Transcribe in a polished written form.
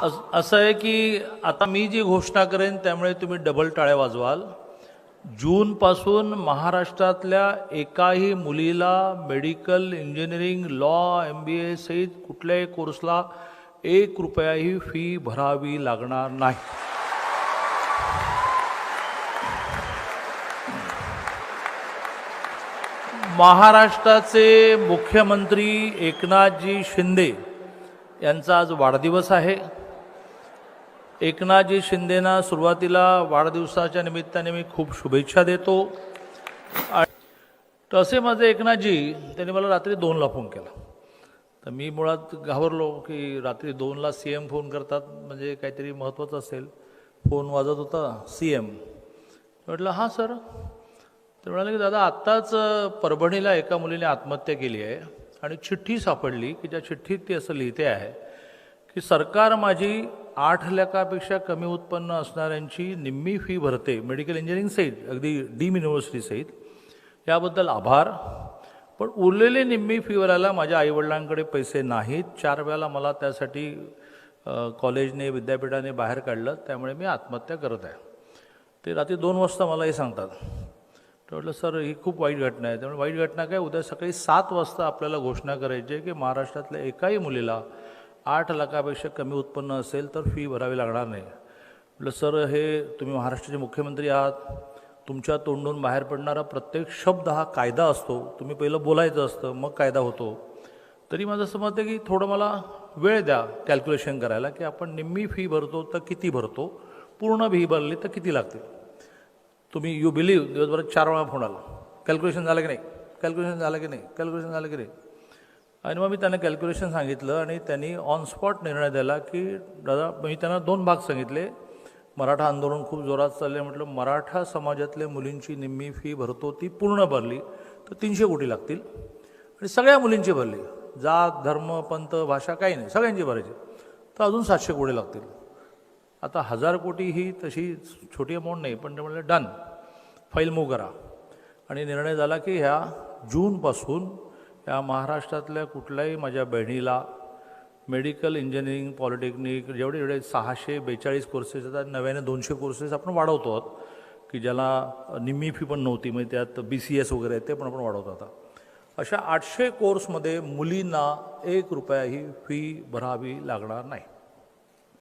असं आहे की आता मी जी घोषणा करेन त्यामुळे तुम्ही डबल टाळ्या वाजवाल. जूनपासून महाराष्ट्रातल्या एकाही मुलीला मेडिकल, इंजिनिअरिंग, लॉ, MBA सहित कुठल्याही कोर्सला 1 रुपयाही फी भरावी लागणार नाही. महाराष्ट्राचे मुख्यमंत्री एकनाथजी शिंदे यांचा आज वाढदिवस आहे. एकनाथजी शिंदेना सुरुवातीला वाढदिवसाच्या निमित्ताने मी खूप शुभेच्छा देतो. तसे माझे एकनाथजी त्यांनी मला रात्री 2ला फोन केला. तर मी मुळात घाबरलो की रात्री 2ला CM फोन करतात म्हणजे काहीतरी महत्त्वाचं असेल. फोन वाजत होता CM. म्हटलं हां सर. तर म्हणाले की दादा आत्ताच परभणीला एका मुलीने आत्महत्या केली आहे आणि चिठ्ठी सापडली की ज्या चिठ्ठीत ती असं लिहिते आहे की सरकार माझी 8 लाखापेक्षा कमी उत्पन्न असणाऱ्यांची निम्मी फी भरते मेडिकल इंजिनिअरिंग सहित, अगदी डीम युनिव्हर्सिटी सहित. याबद्दल आभार. पण उरलेली निम्मी फी भरायला माझ्या आईवडिलांकडे पैसे नाहीत. 4 वेळाला मला त्यासाठी कॉलेजने विद्यापीठाने बाहेर काढलं, त्यामुळे मी आत्महत्या करत आहे. ते रात्री 2 वाजता मला हे सांगतात. तर म्हटलं सर ही खूप वाईट घटना आहे. त्यामुळे वाईट घटना काय, उद्या सकाळी 7 वाजता आपल्याला घोषणा करायची आहे की महाराष्ट्रातल्या एकाही मुलीला 8 लाखापेक्षा कमी उत्पन्न असेल तर फी भरावी लागणार नाही. म्हटलं सर हे तुम्ही महाराष्ट्राचे मुख्यमंत्री आहात, तुमच्या तोंडून बाहेर पडणारा प्रत्येक शब्द हा कायदा असतो. तुम्ही पहिलं बोलायचं असतं मग कायदा होतो. तरी माझं असं मत आहे की थोडं मला वेळ द्या कॅल्क्युलेशन करायला की आपण निम्मी फी भरतो तर किती भरतो, पूर्ण फी भरली तर किती लागते. तुम्ही यू बिलीव्ह दिवसभरात 4 वेळा फोन आला, कॅल्क्युलेशन झालं की नाही, कॅल्क्युलेशन झालं की नाही, कॅल्क्युलेशन झालं की नाही. आणि मग मी त्यांना कॅल्क्युलेशन सांगितलं आणि त्यांनी ऑन स्पॉट निर्णय दिला की दादा, मी त्यांना 2 भाग सांगितले. मराठा आंदोलन खूप जोरात चालले. म्हटलं मराठा समाजातल्या मुलींची निम्मी फी भरतो ती पूर्ण भरली तर 300 कोटी लागतील आणि सगळ्या मुलींची भरली, जात धर्म पंथ भाषा काही नाही, सगळ्यांची भरायची तर अजून 700 कोटी लागतील. आता 1000 कोटी ही तशी छोटी अमाऊंट नाही, पण ते म्हटलं डन, फाईल मूव्ह करा. आणि निर्णय झाला की ह्या जूनपासून या महाराष्ट्रातल्या कुठल्याही माझ्या बहिणीला मेडिकल, इंजिनिअरिंग, पॉलिटेक्निक जेवढे 642 कोर्सेस आहेत, नव्याने 200 कोर्सेस आपण वाढवतो आहोत की ज्याला निम्मी फी पण नव्हती, म्हणजे त्यात BCS वगैरे ते पण आपण वाढवतो. आता अशा 800 कोर्समध्ये मुलींना 1 रुपयाही फी भरावी लागणार नाही.